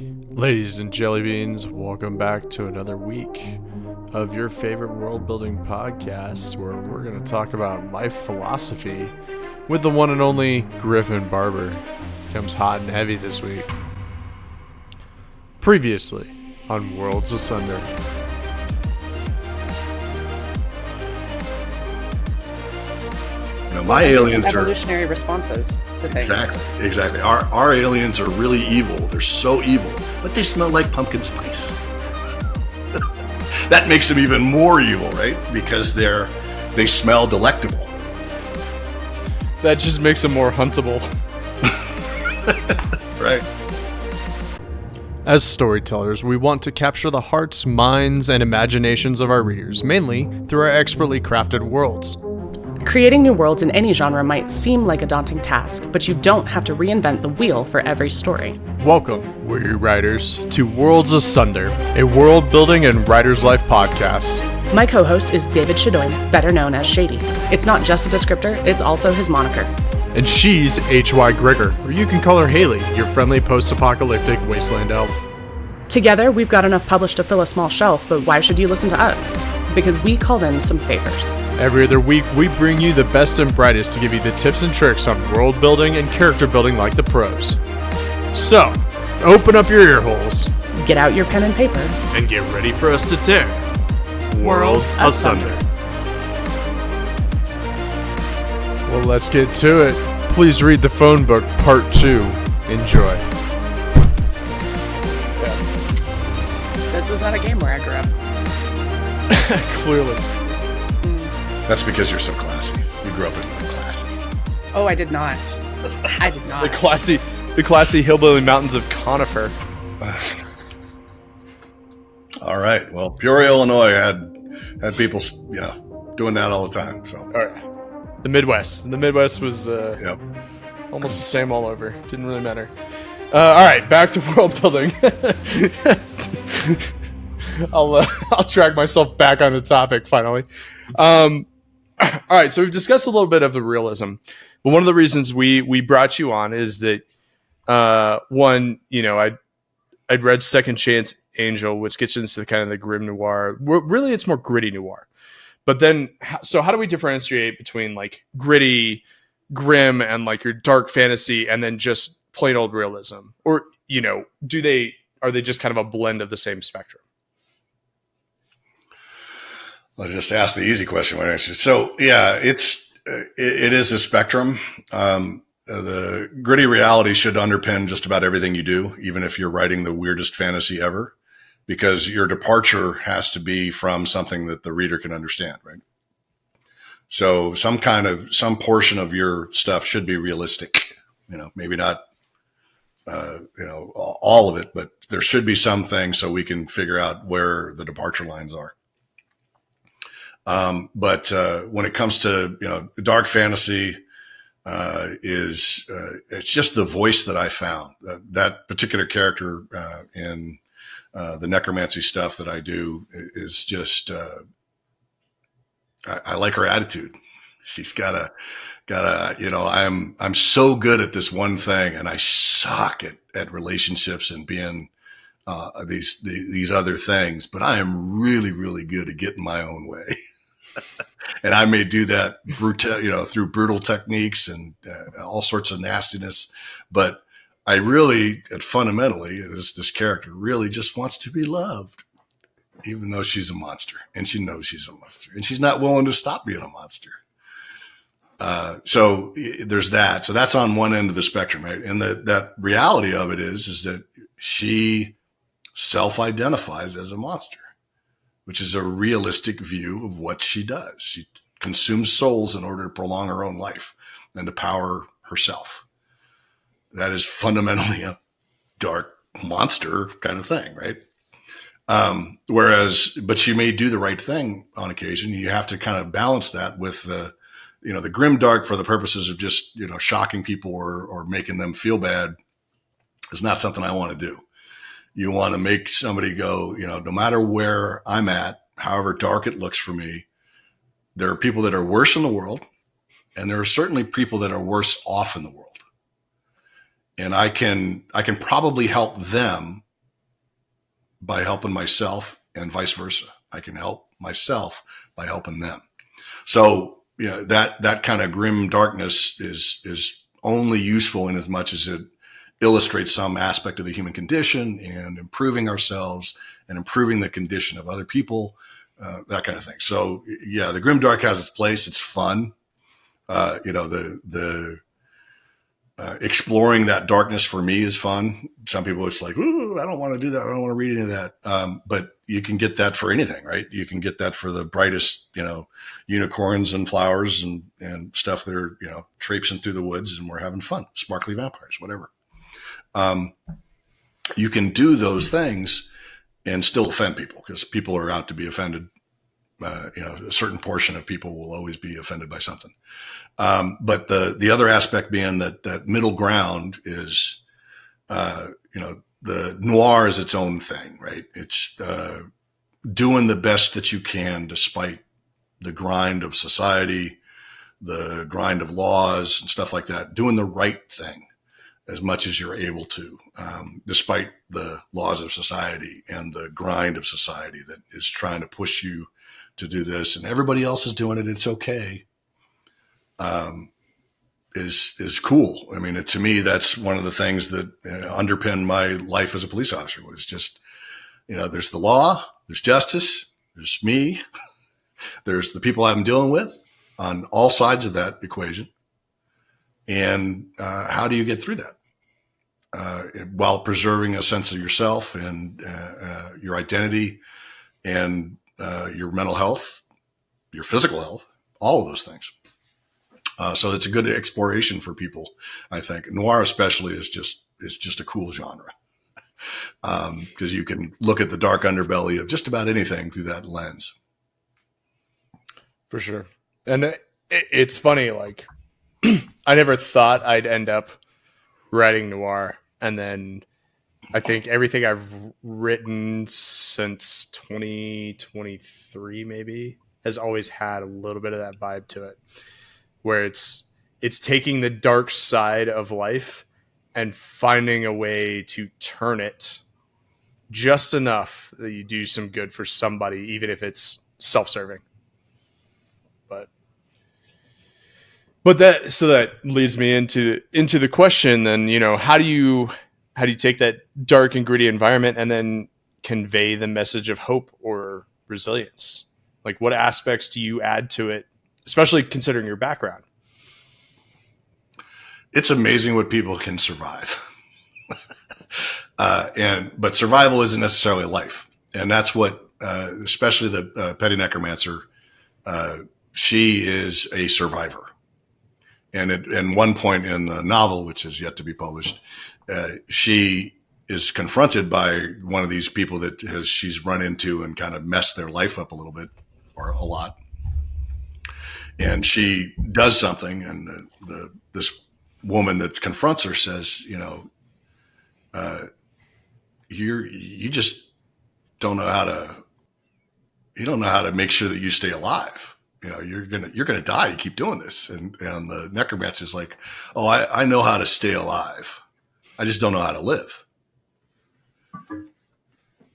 Ladies and jelly beans, welcome back to another week of your favorite world building podcast where we're going to talk about life philosophy with the one and only Griffin Barber. Comes hot and heavy this week. Previously on Worlds Asunder. You know, my aliens evolutionary responses to things. Exactly. Our aliens are really evil. They're so evil, but they smell like pumpkin spice. That makes them even more evil, right? Because they smell delectable. That just makes them more huntable. Right. As storytellers, we want to capture the hearts, minds, and imaginations of our readers, mainly through our expertly crafted worlds. Creating new worlds in any genre might seem like a daunting task, but you don't have to reinvent the wheel for every story. Welcome, weary writers, to Worlds Asunder, a world-building and writer's life podcast. My co-host is David Shadoin, better known as Shady. It's not just a descriptor, it's also his moniker. And she's H.Y. Grigger, or you can call her Haley, your friendly post-apocalyptic wasteland elf. Together, we've got enough published to fill a small shelf, but why should you listen to us? Because we called in some favors. Every other week, we bring you the best and brightest to give you the tips and tricks on world building and character building like the pros. So, open up your ear holes. Get out your pen and paper. And get ready for us to tear Worlds Asunder. Well, let's get to it. Please read the phone book, part 2. Enjoy. This was not a game where I grew up. Clearly. That's because you're so classy. You grew up in classy. Oh, I did not. I did not. The classy hillbilly mountains of Conifer. All right. Well, Peoria, Illinois had people, doing that all the time. So. All right. The Midwest was almost the same all over. Didn't really matter. All right, back to world building. I'll drag myself back on the topic finally. All right, so we've discussed a little bit of the realism, but one of the reasons we brought you on is that I'd read Second Chance Angel, which gets into kind of the grim noir. Really, it's more gritty noir. But then, so how do we differentiate between like gritty, grim, and like your dark fantasy, and then just plain old realism? Or are they just kind of a blend of the same spectrum? I'll just ask the easy question. So yeah, it is a spectrum. The gritty reality should underpin just about everything you do, even if you're writing the weirdest fantasy ever, because your departure has to be from something that the reader can understand, right? So some portion of your stuff should be realistic, maybe not, all of it, but there should be some things so we can figure out where the departure lines are. But when it comes to, dark fantasy, it's just the voice that I found. That particular character in the necromancy stuff that I do is just, I like her attitude. She's got I'm so good at this one thing, and I suck at relationships and being these other things, but I am really, really good at getting my own way. And I may do that through brutal techniques and all sorts of nastiness. But I really, fundamentally, this character really just wants to be loved, even though she's a monster. And she knows she's a monster. And she's not willing to stop being a monster. So there's that. So that's on one end of the spectrum, right? And that reality of it is that she self-identifies as a monster, which is a realistic view of what she does. She consumes souls in order to prolong her own life and to power herself. That is fundamentally a dark monster kind of thing, right? But she may do the right thing on occasion. You have to kind of balance that with the grim dark for the purposes of just, shocking people or making them feel bad is not something I want to do. You want to make somebody go, no matter where I'm at, however dark it looks for me, there are people that are worse in the world, and there are certainly people that are worse off in the world. And I can probably help them by helping myself, and vice versa. I can help myself by helping them. So, that kind of grim darkness is only useful in as much as it illustrates some aspect of the human condition and improving ourselves and improving the condition of other people, that kind of thing. So yeah, the grim dark has its place. It's fun. Exploring that darkness for me is fun. Some people, it's like, ooh, I don't want to do that. I don't want to read any of that. But you can get that for anything, right? You can get that for the brightest, unicorns and flowers and stuff that are, traipsing through the woods, and we're having fun. Sparkly vampires, whatever. You can do those things and still offend people, because people are out to be offended. A certain portion of people will always be offended by something. But the other aspect being that middle ground is, the noir is its own thing, right? It's doing the best that you can despite the grind of society, the grind of laws and stuff like that, doing the right thing as much as you're able to, despite the laws of society and the grind of society that is trying to push you to do this, and everybody else is doing it. It's okay. Is cool. I mean, to me, that's one of the things that underpinned my life as a police officer, was just, there's the law, there's justice, there's me, there's the people I'm dealing with on all sides of that equation. And how do you get through that while preserving a sense of yourself and your identity and your mental health, your physical health, all of those things. So it's a good exploration for people, I think. Noir especially is just a cool genre, because you can look at the dark underbelly of just about anything through that lens. For sure. And it's funny, like, I never thought I'd end up writing noir. And then I think everything I've written since 2023 maybe has always had a little bit of that vibe to it, where it's taking the dark side of life and finding a way to turn it just enough that you do some good for somebody, even if it's self-serving. But that leads me into the question then, how do you take that dark and gritty environment and then convey the message of hope or resilience? Like, what aspects do you add to it, especially considering your background? It's amazing what people can survive. But survival isn't necessarily life. And that's what, especially the Petty Necromancer, she is a survivor. And at one point in the novel, which is yet to be published, she is confronted by one of these people that she's run into and kind of messed their life up a little bit, or a lot. And she does something, and this woman that confronts her says, you just don't know how to make sure that you stay alive. You're gonna die. You keep doing this. And the necromancer is like, oh, I know how to stay alive. I just don't know how to live.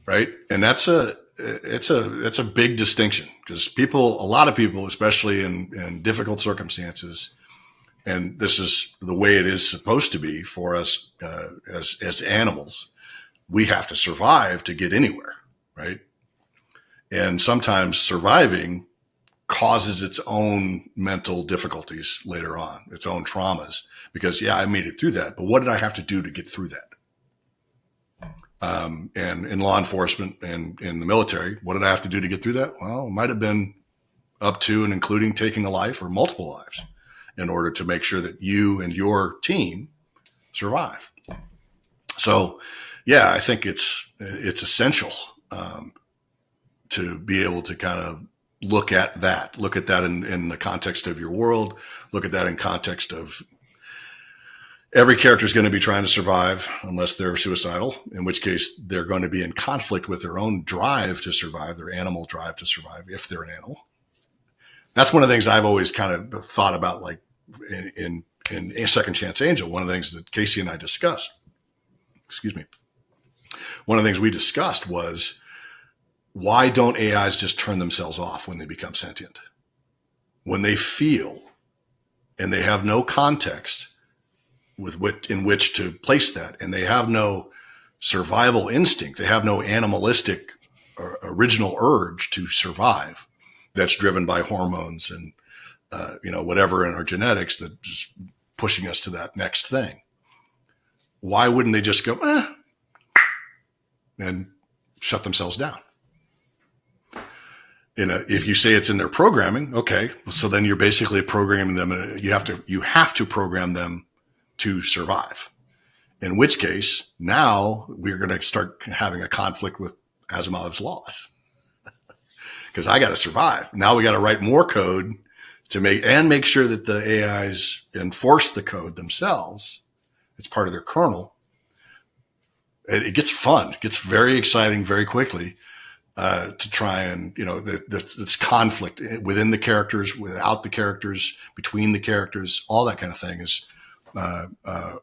Right. And it's a big distinction, because a lot of people, especially in difficult circumstances, and this is the way it is supposed to be for us as animals, we have to survive to get anywhere. Right. And sometimes surviving causes its own mental difficulties later on, its own traumas, because I made it through that, but what did I have to do to get through that? And in law enforcement and in the military, what did I have to do to get through that? Well, it might have been up to and including taking a life or multiple lives in order to make sure that you and your team survive. So I think it's essential, to be able to kind of look at that in the context of your world, look at that in context of every character is going to be trying to survive unless they're suicidal, in which case they're going to be in conflict with their own drive to survive, their animal drive to survive, if they're an animal. That's one of the things I've always kind of thought about, like in A Second Chance Angel. One of the things that Casey and I discussed, one of the things we discussed was, why don't AIs just turn themselves off when they become sentient? When they feel and they have no context in which to place that, and they have no survival instinct, they have no animalistic or original urge to survive that's driven by hormones and whatever in our genetics that's pushing us to that next thing. Why wouldn't they just go and shut themselves down? If you say it's in their programming, okay, so then you're basically programming them. You have to program them to survive. In which case, now we're going to start having a conflict with Asimov's laws, because I got to survive. Now we got to write more code to make sure that the AIs enforce the code themselves. It's part of their kernel. It gets fun. It gets very exciting very quickly. To try and, this conflict within the characters, without the characters, between the characters, all that kind of thing is a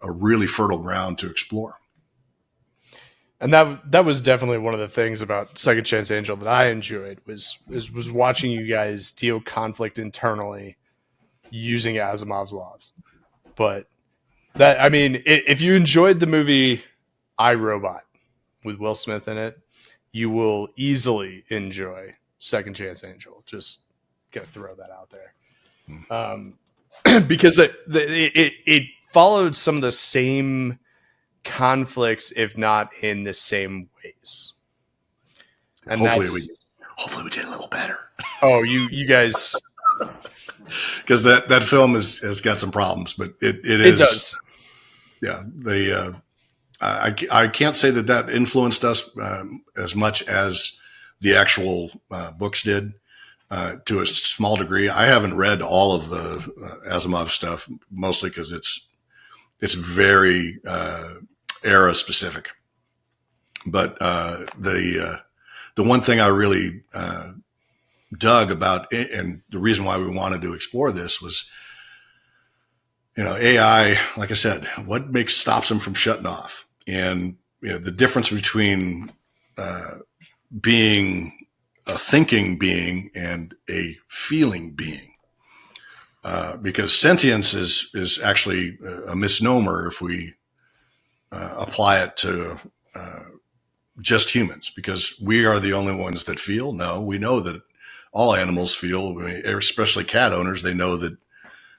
really fertile ground to explore. And that was definitely one of the things about Second Chance Angel that I enjoyed was watching you guys deal conflict internally using Asimov's laws. But if you enjoyed the movie I, Robot with Will Smith in it, you will easily enjoy Second Chance Angel. Just gotta throw that out there, because it followed some of the same conflicts, if not in the same ways. And hopefully we did a little better. Oh, you guys, because that film has got some problems, but it does. Yeah, I can't say that influenced us as much as the actual books did, to a small degree. I haven't read all of the Asimov stuff, mostly because it's very era specific. But the one thing I really dug about, and the reason why we wanted to explore this was, AI, like I said, what stops them from shutting off? And the difference between being a thinking being and a feeling being, because sentience is actually a misnomer if we apply it to just humans, because we are the only ones that feel. No, we know that all animals feel, especially cat owners. They know that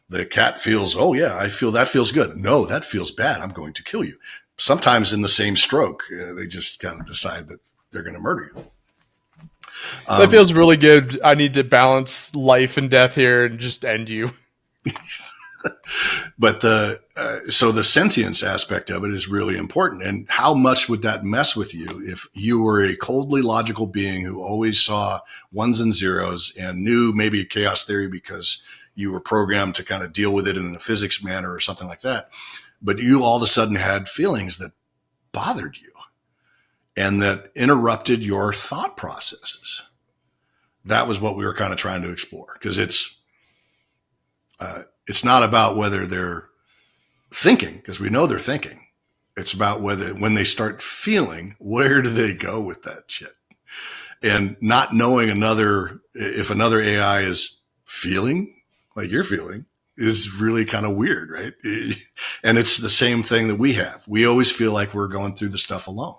the cat feels, oh yeah, I feel that feels good. No, that feels bad. I'm going to kill you. Sometimes in the same stroke, they just kind of decide that they're going to murder you. That feels really good. I need to balance life and death here and just end you. But so the sentience aspect of it is really important. And how much would that mess with you if you were a coldly logical being who always saw ones and zeros and knew maybe chaos theory because you were programmed to kind of deal with it in a physics manner or something like that? But you all of a sudden had feelings that bothered you and that interrupted your thought processes. That was what we were kind of trying to explore, because it's not about whether they're thinking, because we know they're thinking. It's about when they start feeling, where do they go with that shit? And not knowing if another AI is feeling like you're feeling is really kind of weird, right? And it's the same thing that we have. We always feel like we're going through the stuff alone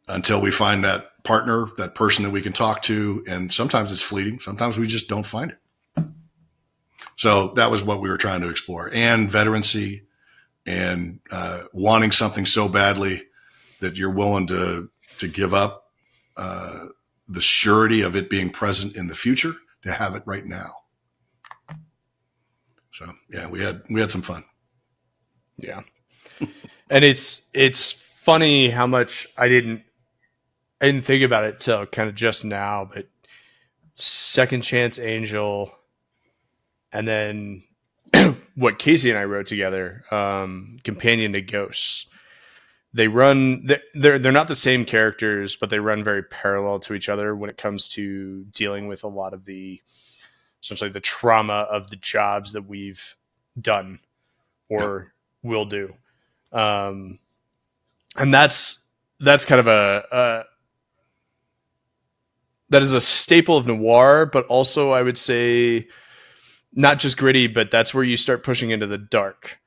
until we find that partner, that person that we can talk to. And sometimes it's fleeting. Sometimes we just don't find it. So that was what we were trying to explore. And veterancy, and wanting something so badly that you're willing to give up the surety of it being present in the future to have it right now. So yeah, we had some fun. Yeah. And it's funny how much I didn't think about it till kind of just now, but Second Chance Angel, and then what Casey and I wrote together, Companion to Ghosts. They're not the same characters, but they run very parallel to each other when it comes to dealing with a lot of essentially the trauma of the jobs that we've done or will do. And that's that's kind of that is a staple of noir, but also I would say not just gritty, but that's where you start pushing into the dark,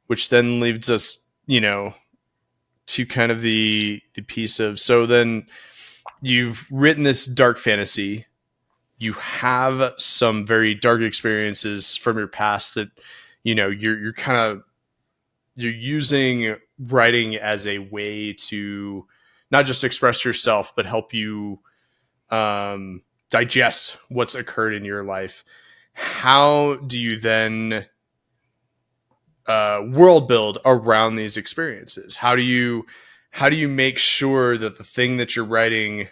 which then leads us, to kind of the piece of, so then you've written this dark fantasy. You have some very dark experiences from your past that, you're using writing as a way to not just express yourself, but help you digest what's occurred in your life. How do you then world build around these experiences? How do you make sure that the thing that you're writing,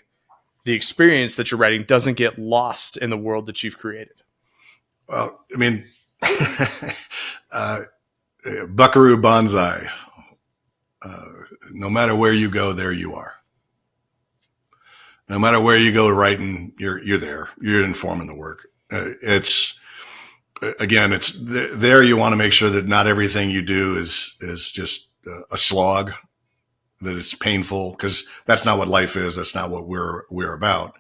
the experience that you're writing, doesn't get lost in the world that you've created? Well, I mean, Buckaroo Banzai. No matter where you go, there you are. No matter where you go writing, you're there. You're informing the work. It's there. You want to make sure that not everything you do is just a slog, that it's painful, because that's not what life is. That's not what we're about.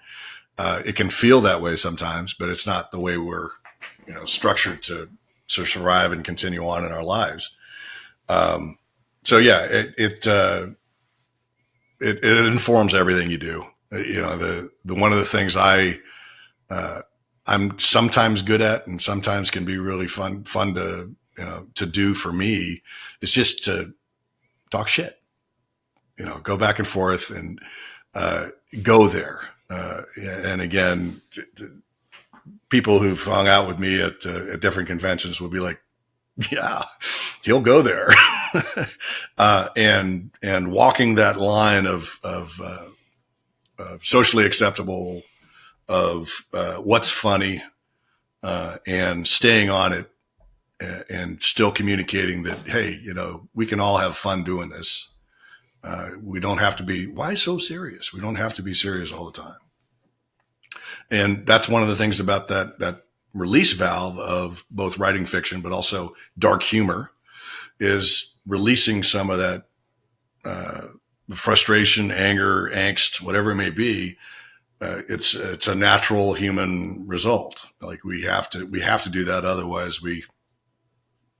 It can feel that way sometimes, but it's not the way we're, structured to survive and continue on in our lives. So yeah, it informs everything you do. The one of the things I'm sometimes good at and sometimes can be really fun to do for me is just to talk shit, go back and forth and go there. And again, people who've hung out with me at different conventions will be like, yeah, he'll go there. And walking that line of socially acceptable, of what's funny, and staying on it, and still communicating that, hey, we can all have fun doing this. We don't have to be, why so serious? We don't have to be serious all the time. And that's one of the things about that release valve of both writing fiction, but also dark humor, is releasing some of that frustration, anger, angst, whatever it may be. It's a natural human result. Like we have to do that. Otherwise we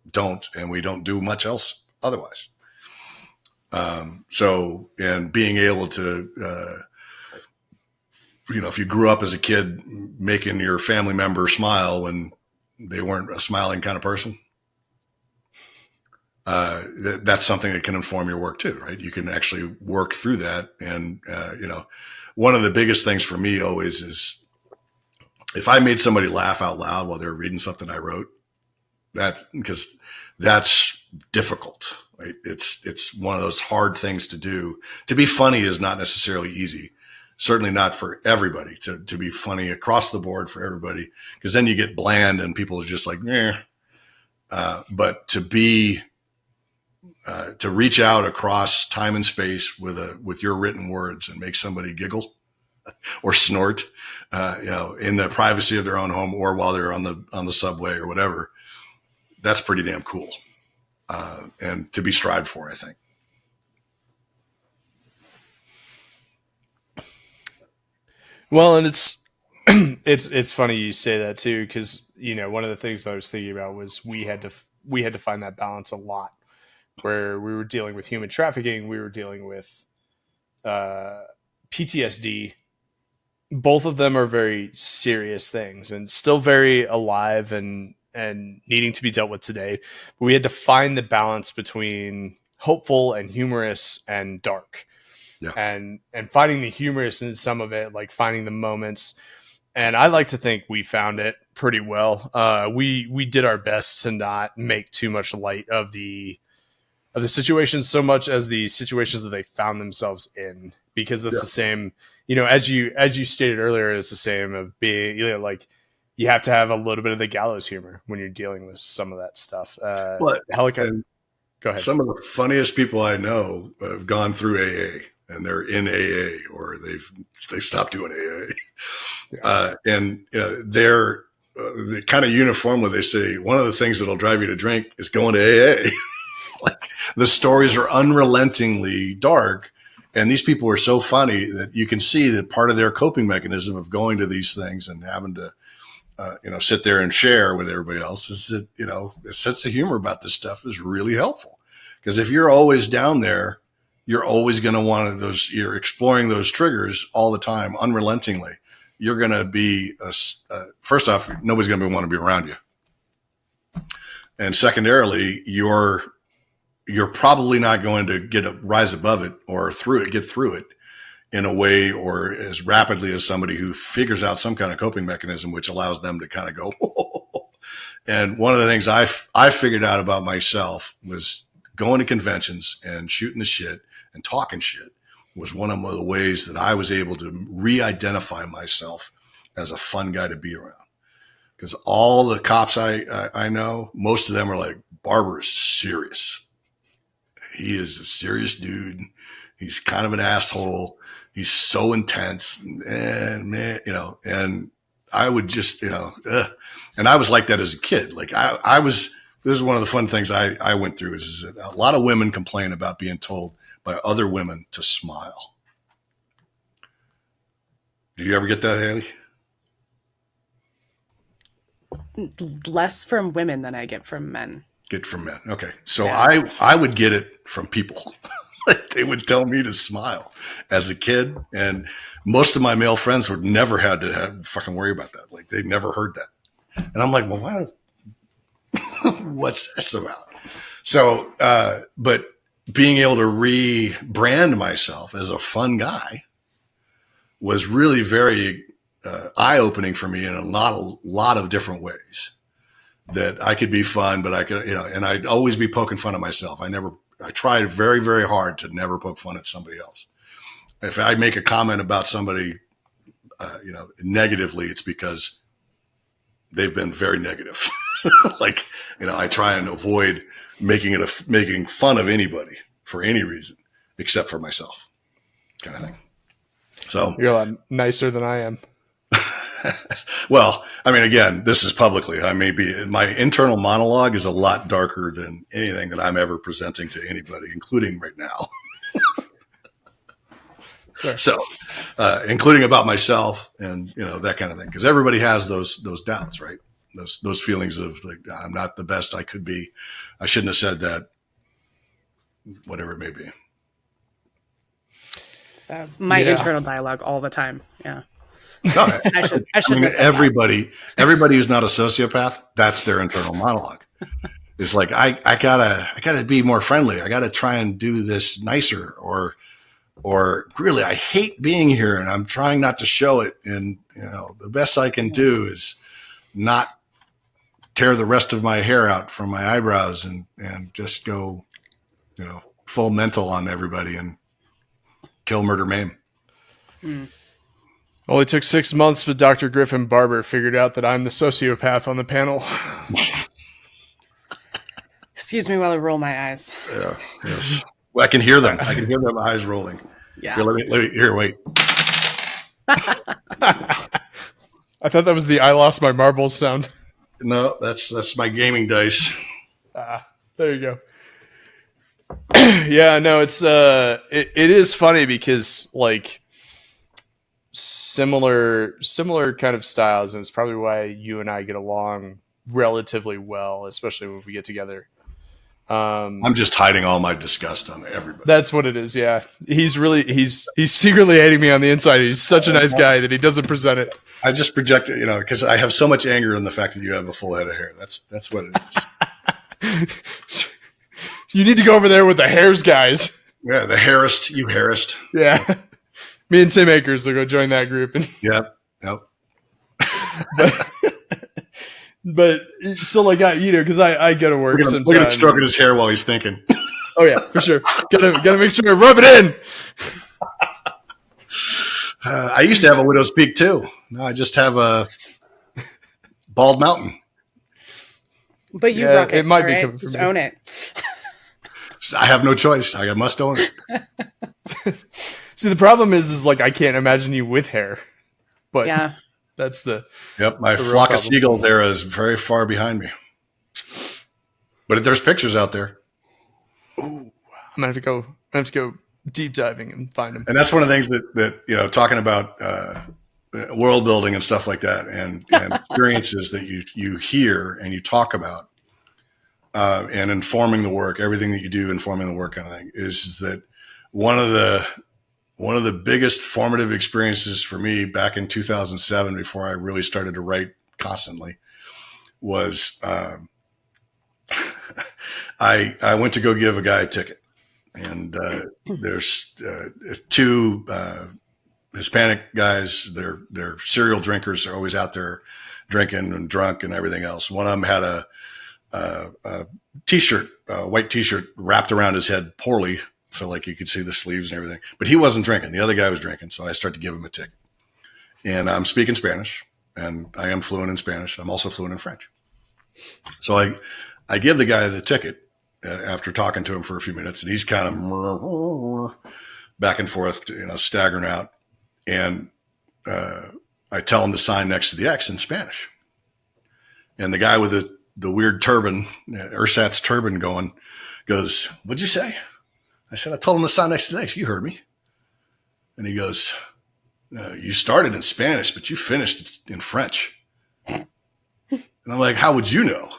don't, and we don't do much else otherwise. So, and being able to, if you grew up as a kid making your family member smile when they weren't a smiling kind of person, that's something that can inform your work too, right? You can actually work through that. And, one of the biggest things for me always is if I made somebody laugh out loud while they were reading something I wrote, because that's difficult, right? It's one of those hard things to do. To be funny is not necessarily easy. Certainly not for everybody to be funny across the board for everybody, because then you get bland and people are just like, eh. But to reach out across time and space with your written words and make somebody giggle or snort, in the privacy of their own home or while they're on the subway or whatever, that's pretty damn cool. And to be strived for, I think. Well, and it's funny you say that too, because one of the things I was thinking about was we had to find that balance a lot, where we were dealing with human trafficking, we were dealing with PTSD. Both of them are very serious things and still very alive and needing to be dealt with today. But we had to find the balance between hopeful and humorous and dark. Yeah. And finding the humorous in some of it, like finding the moments. And I like to think we found it pretty well. We did our best to not make too much light of the situations so much as the situations that they found themselves in, because that's the same, as you stated earlier, it's the same of being, like you have to have a little bit of the gallows humor when you're dealing with some of that stuff. Go ahead. Some of the funniest people I know have gone through AA. And they're in AA, or they've stopped doing AA. Yeah. And they're kind of uniformly, they say one of the things that'll drive you to drink is going to AA. Like the stories are unrelentingly dark, And these people are so funny that you can see that part of their coping mechanism of going to these things and having to, sit there and share with everybody else is that, a sense of humor about this stuff is really helpful. Because if you're always down there, you're always going to want you're exploring those triggers all the time, unrelentingly. You're going to be, first off, nobody's going to want to be around you. And secondarily, you're probably not going to rise above it or get through it in a way or as rapidly as somebody who figures out some kind of coping mechanism, which allows them to kind of go. And one of the things I figured out about myself was going to conventions and shooting the shit and talking shit was one of the ways that I was able to re-identify myself as a fun guy to be around. Because all the cops I know, most of them are like, Barber is serious. He is a serious dude. He's kind of an asshole. He's so intense, and man, and I would just, and I was like that as a kid. Like this is one of the fun things I went through is that a lot of women complain about being told by other women to smile. Do you ever get that, Haley? Less from women than I get from men. Get from men. Okay. So yeah. I would get it from people. Like they would tell me to smile as a kid. And most of my male friends would never had to fucking worry about that. Like they'd never heard that. And I'm like, well, what's this about? So, but being able to rebrand myself as a fun was really very eye-opening for me in a lot of different ways. That I could be fun, but I could, and I'd always be poking fun at myself. I tried very, very hard to never poke fun at somebody else. If I make a comment about somebody, negatively, it's because they've been very negative. Like, I try and avoid making fun of anybody for any reason except for myself, kind of thing. So you're a lot nicer than I am. Well, I mean, again, this is publicly. My internal monologue is a lot darker than anything that I'm ever presenting to anybody, including right now. Sure. So, including about myself and, that kind of thing. Because everybody has those doubts, right? Those feelings of like, I'm not the best I could be. I shouldn't have said that, whatever it may be. So my internal dialogue all the time. Yeah. No, I should everybody who's not a sociopath, that's their internal monologue. It's like, I gotta be more friendly. I gotta try and do this nicer or really, I hate being here and I'm trying not to show it. And, the best I can do is not tear the rest of my hair out from my eyebrows and just go, full mental on everybody and kill, murder, maim. Only took 6 months, but Dr. Griffin Barber figured out that I'm the sociopath on the panel. Excuse me while I roll my eyes. Yeah. Yes. Well, I can hear them. I can hear them eyes rolling. Yeah. Here, wait. I thought that was the I lost my marbles sound. No, that's my gaming dice. There you go. Yeah, no, it's it is funny because like similar kind of styles, and it's probably why you and I get along relatively well, especially when we get together. I'm just hiding all my disgust on everybody. That's what it is. Yeah, he's secretly hating me on the inside. He's such a nice guy that he doesn't present it. I just project it, because I have so much anger in the fact that you have a full head of hair. That's what it is. You need to go over there with the hairs guys. Yeah, the hairist, you hairist. Yeah, me and Tim Akers will go join that group. Yep. But so like because I go to work sometimes. Look at him stroking his hair while he's thinking. Oh yeah, for sure. Gotta make sure I rub it in. I used to have a widow's peak too. No, I just have a bald mountain. But you rock it. It might be right? coming from Just me. own it. I have no choice. I must own it. See, the problem is like I can't imagine you with hair. But yeah. That's my flock of seagulls era is very far behind me. But there's pictures out there. Ooh, I'm gonna have to go deep diving and find them. And that's one of the things that talking about world building and stuff like that, and experiences that you hear and you talk about, and informing the work, everything that you do, informing the work kind of thing, is that one of the biggest formative experiences for me back in 2007, before I really started to write constantly, was I went to go give a guy a ticket, and there's two Hispanic guys. They're serial drinkers. They're always out there drinking and drunk and everything else. One of them had a t-shirt, a white t-shirt wrapped around his head poorly, so like you could see the sleeves and everything. But he wasn't drinking. The other guy was drinking, so I started to give him a ticket. And I'm speaking Spanish, and I am fluent in Spanish. I'm also fluent in French. So I give the guy the ticket after talking to him for a few minutes, and he's kind of back and forth, staggering out. And I tell him to sign next to the X in Spanish. And the guy with the weird turban, ersatz turban going, goes, "What'd you say?" I said, "I told him to sign next to the X. You heard me." And he goes, "You started in Spanish, but you finished in French." And I'm like, "How would you know?"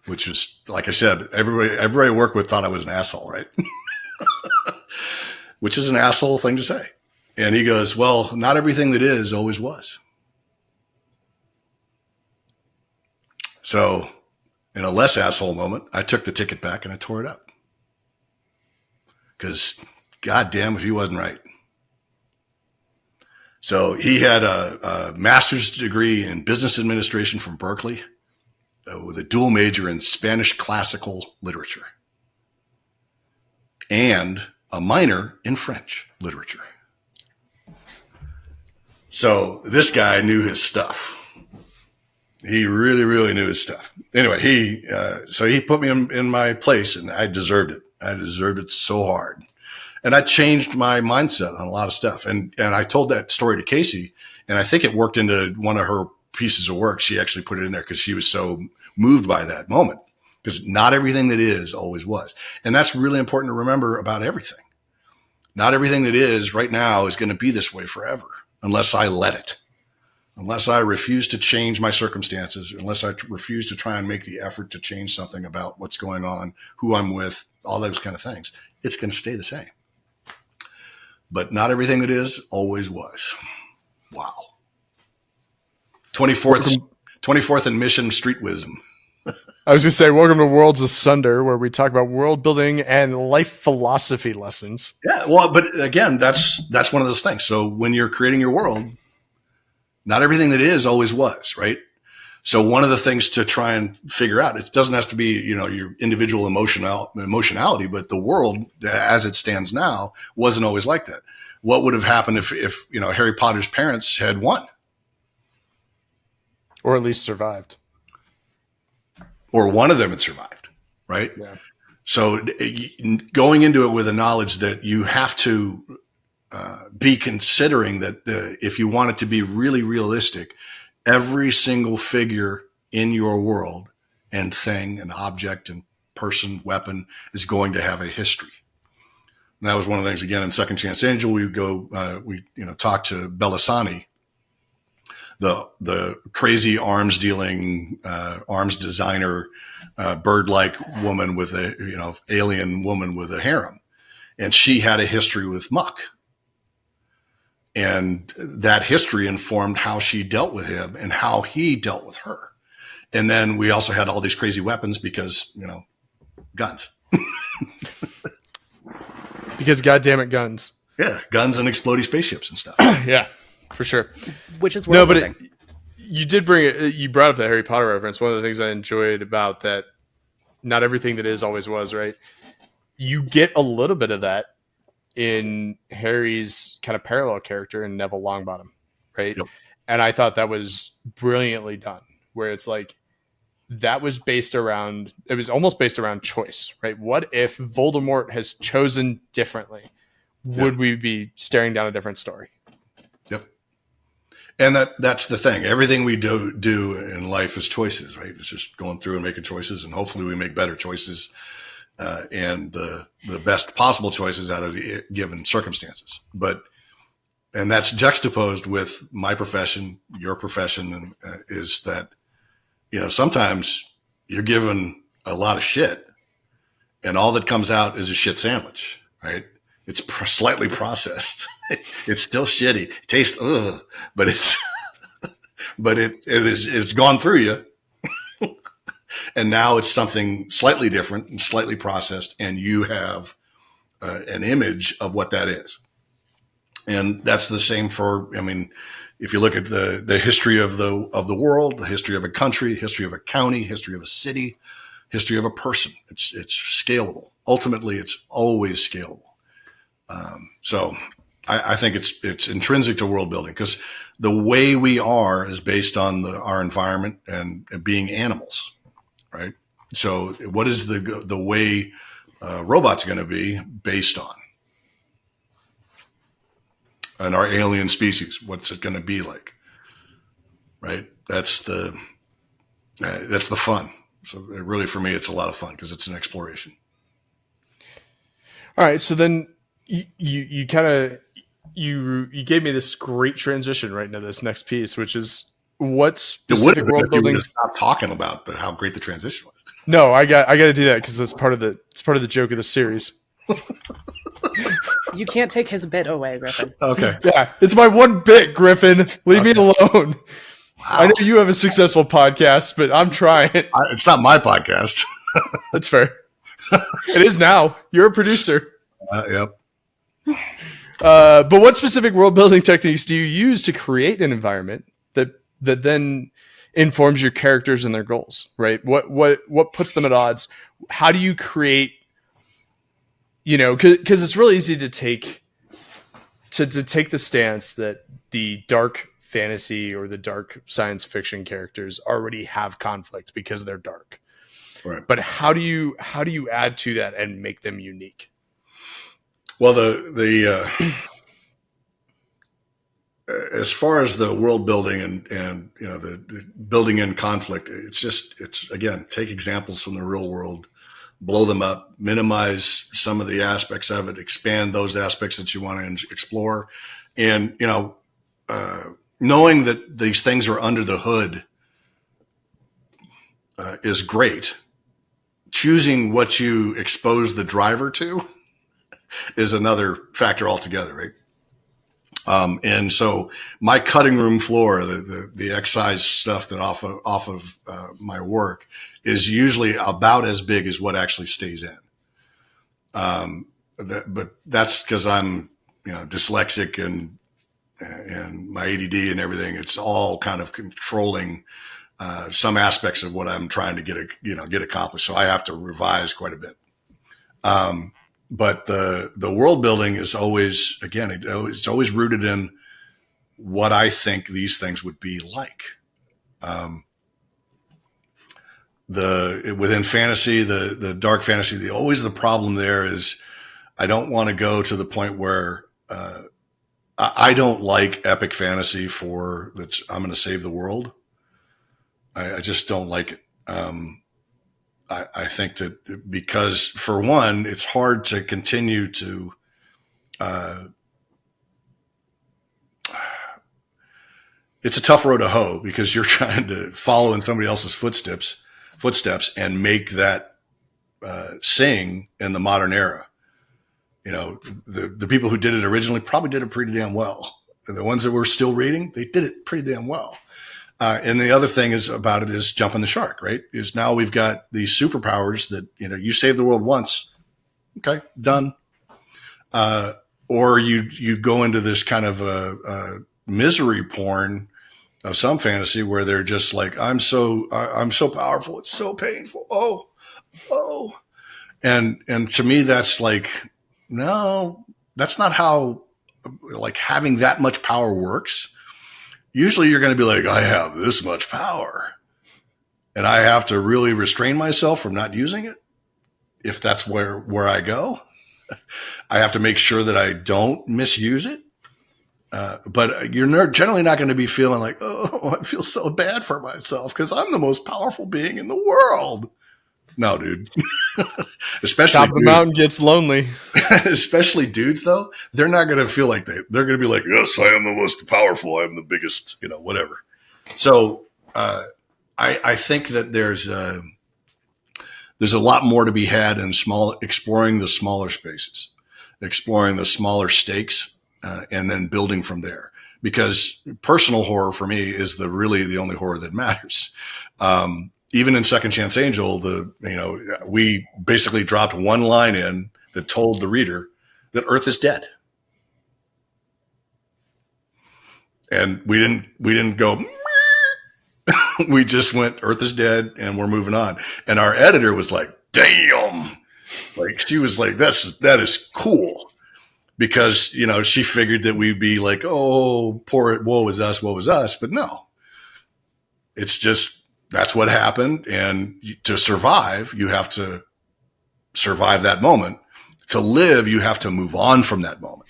Which was, like I said, everybody I worked with thought I was an asshole, right? Which is an asshole thing to say. And he goes, "Well, not everything that is always was." So in a less asshole moment, I took the ticket back and I tore it up. Because goddamn if he wasn't right. So he had a master's degree in business administration from Berkeley, with a dual major in Spanish classical literature and a minor in French literature. So this guy knew his stuff. He really, really knew his stuff. Anyway, so he put me in my place, and I deserved it. I deserved it so hard. And I changed my mindset on a lot of stuff. And I told that story to Casey, and I think it worked into one of her pieces of work. She actually put it in there because she was so moved by that moment, because not everything that is always was. And that's really important to remember about everything. Not everything that is right now is going to be this way forever, unless I let it, unless I refuse to change my circumstances, unless I refuse to try and make the effort to change something about what's going on, who I'm with, all those kind of things. It's going to stay the same. But not everything that is always was. Wow. 24th and Mission Street Wisdom. I was going to say, welcome to Worlds Asunder, where we talk about world building and life philosophy lessons. Yeah, well, but again, that's one of those things. So when you're creating your world, not everything that is always was, right? So one of the things to try and figure out, it doesn't have to be, your individual emotionality, but the world as it stands now wasn't always like that. What would have happened if Harry Potter's parents had won? Or at least survived. Or one of them had survived, right? Yeah. So going into it with the knowledge that you have to be considering that if you want it to be really realistic, every single figure in your world and thing and object and person, weapon is going to have a history. And that was one of the things, again, in Second Chance Angel, we talk to Belisani, the crazy arms dealing, arms designer, bird-like woman with alien woman with a harem. And she had a history with Muck. And that history informed how she dealt with him and how he dealt with her. And then we also had all these crazy weapons because, guns. Because goddamn it, guns. Yeah, guns and exploding spaceships and stuff. Yeah, for sure. Which is world building. You did you brought up the Harry Potter reference. One of the things I enjoyed about that, not everything that is always was, right? You get a little bit of that in Harry's kind of parallel character in Neville Longbottom, right? Yep. And I thought that was brilliantly done, where it's like, it was almost based around choice, right? What if Voldemort has chosen differently? Would we be staring down a different story? Yep. And that's the thing. Everything we do in life is choices, right? It's just going through and making choices, and hopefully we make better choices and the best possible choices out of the given circumstances. And that's juxtaposed with my profession, your profession, and is that, sometimes you're given a lot of shit and all that comes out is a shit sandwich, right? It's slightly processed. It's still shitty. It tastes, but it's gone through you. And now it's something slightly different and slightly processed, and you have an image of what that is. And that's the same for, if you look at the history of the world, the history of a country, history of a county, history of a city, history of a person, it's scalable. Ultimately, it's always scalable. So I think it's intrinsic to world building, because the way we are is based on our environment and being animals, right? So what is the way robots going to be based on? And our alien species, what's it going to be like? Right? That's the fun. So really, for me, it's a lot of fun because it's an exploration. All right. So then you gave me this great transition right into this next piece, which is what specific world building. Stop talking about how great the transition was. No, I got to do that because it's part of the joke of the series. You can't take his bit away, Griffin. Okay. Yeah, it's my one bit, Griffin. Leave me alone. Wow. I know you have a successful podcast, but I'm trying. It's not my podcast. That's fair. It is now. You're a producer. Yep. But what specific world building techniques do you use to create an environment that then informs your characters and their goals? Right? What puts them at odds? How do you create? Because it's really easy to take the stance that the dark fantasy or the dark science fiction characters already have conflict because they're dark. Right. But how do you add to that and make them unique? Well, the as far as the world building and the building in conflict, it's again, take examples from the real world, blow them up, minimize some of the aspects of it, expand those aspects that you want to explore. And, knowing that these things are under the hood is great. Choosing what you expose the driver to is another factor altogether, right? And so my cutting room floor, the excise stuff that off of my work is usually about as big as what actually stays in. But that's because I'm, dyslexic and my ADD and everything. It's all kind of controlling some aspects of what I'm trying to get accomplished. So I have to revise quite a bit. But the world building is always, again, it's always rooted in what I think these things would be like. Within fantasy, the dark fantasy, always the problem there is I don't want to go to the point where I don't like epic fantasy I'm going to save the world. I just don't like it. I think that because, for one, it's hard to continue to it's a tough road to hoe because you're trying to follow in somebody else's footsteps and make that sing in the modern era. The people who did it originally probably did it pretty damn well. And the ones that we're still reading, they did it pretty damn well. And the other thing is jumping the shark, right? Is now we've got these superpowers that, you save the world once. Okay, done. Or you go into this kind of a misery porn of some fantasy where they're just like, I'm so powerful. It's so painful. Oh. And to me, that's like, no, that's not how like having that much power works. Usually you're going to be like, I have this much power and I have to really restrain myself from not using it. If that's where I go, I have to make sure that I don't misuse it. But you're generally not going to be feeling like, oh, I feel so bad for myself because I'm the most powerful being in the world. No, dude. Especially top of the mountain gets lonely. Especially dudes, though, they're not going to feel like they're going to be like, yes, I am the most powerful. I'm the biggest, whatever. So I think that there's a lot more to be had in exploring the smaller spaces, exploring the smaller stakes, and then building from there. Because personal horror for me is really the only horror that matters. Even in Second Chance Angel, we basically dropped one line in that told the reader that Earth is dead. And we didn't go, we just went, Earth is dead, and we're moving on. And our editor was like, damn. Like, she was like, that is cool. Because, she figured that we'd be like, oh, poor, woe is us. But no, it's just, that's what happened. And to survive, you have to survive that moment. To live, you have to move on from that moment.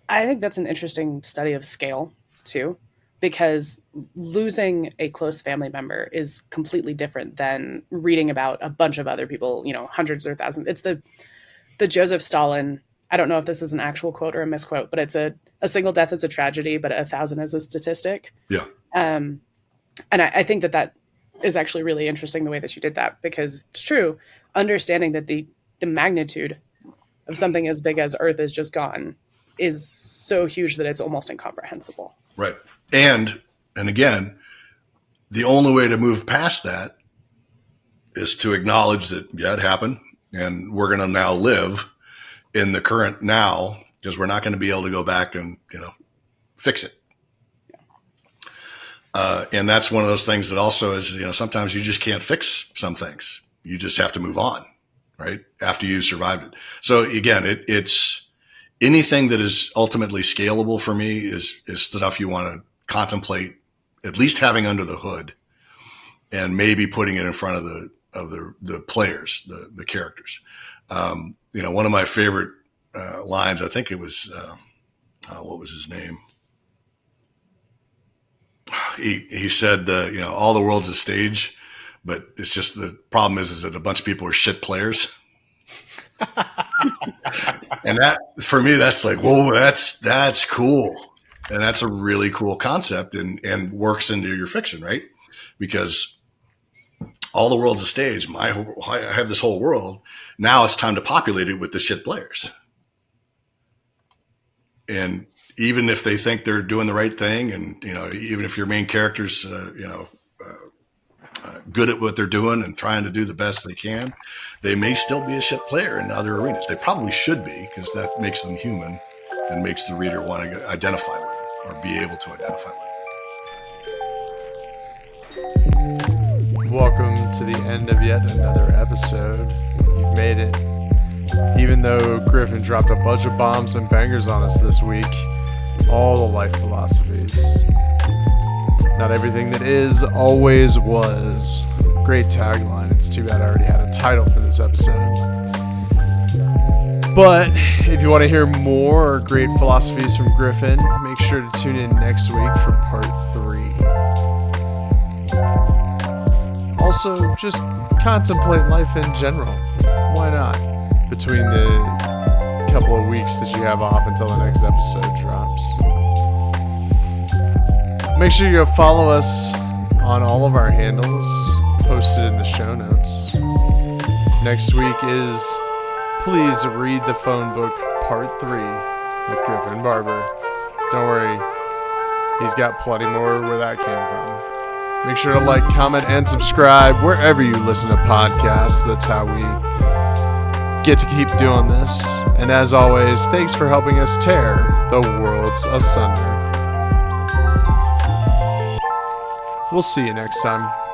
I think that's an interesting study of scale, too, because losing a close family member is completely different than reading about a bunch of other people, hundreds or thousands. It's the Joseph Stalin, I don't know if this is an actual quote or a misquote, but it's a single death is a tragedy, but 1,000 is a statistic. Yeah. And I think that is actually really interesting, the way that you did that, because it's true. Understanding that the magnitude of something as big as Earth is just gone is so huge that it's almost incomprehensible. Right. And again, the only way to move past that is to acknowledge that, yeah, it happened. And we're going to now live in the current now, because we're not going to be able to go back and, fix it. And that's one of those things that also is, sometimes you just can't fix some things. You just have to move on, right? After you survived it. So again, it's anything that is ultimately scalable for me is stuff you want to contemplate, at least having under the hood, and maybe putting it in front of the players, the characters. One of my favorite lines, I think it was, what was his name? He said, all the world's a stage, but it's just the problem is that a bunch of people are shit players. And that, for me, that's like, whoa, that's cool. And that's a really cool concept and works into your fiction, right? Because all the world's a stage. I have this whole world. Now it's time to populate it with the shit players. And even if they think they're doing the right thing, and even if your main character's good at what they're doing and trying to do the best they can, they may still be a shit player in other arenas. They probably should be, because that makes them human and makes the reader want to identify with them or be able to identify with them. Welcome to the end of yet another episode. You've made it. Even though Griffin dropped a bunch of bombs and bangers on us this week, all the life philosophies. Not everything that is always was. Great tagline. It's too bad I already had a title for this episode. But if you want to hear more great philosophies from Griffin, make sure to tune in next week for part 3. Also, just contemplate life in general. Why not? Between the couple of weeks that you have off until the next episode drops. Make sure you follow us on all of our handles posted in the show notes. Next week is Please Read the Phone Book Part 3 with Griffin Barber. Don't worry, he's got plenty more where that came from. Make sure to like, comment, and subscribe wherever you listen to podcasts. That's how we get to keep doing this. And as always, thanks for helping us tear the worlds asunder. We'll see you next time.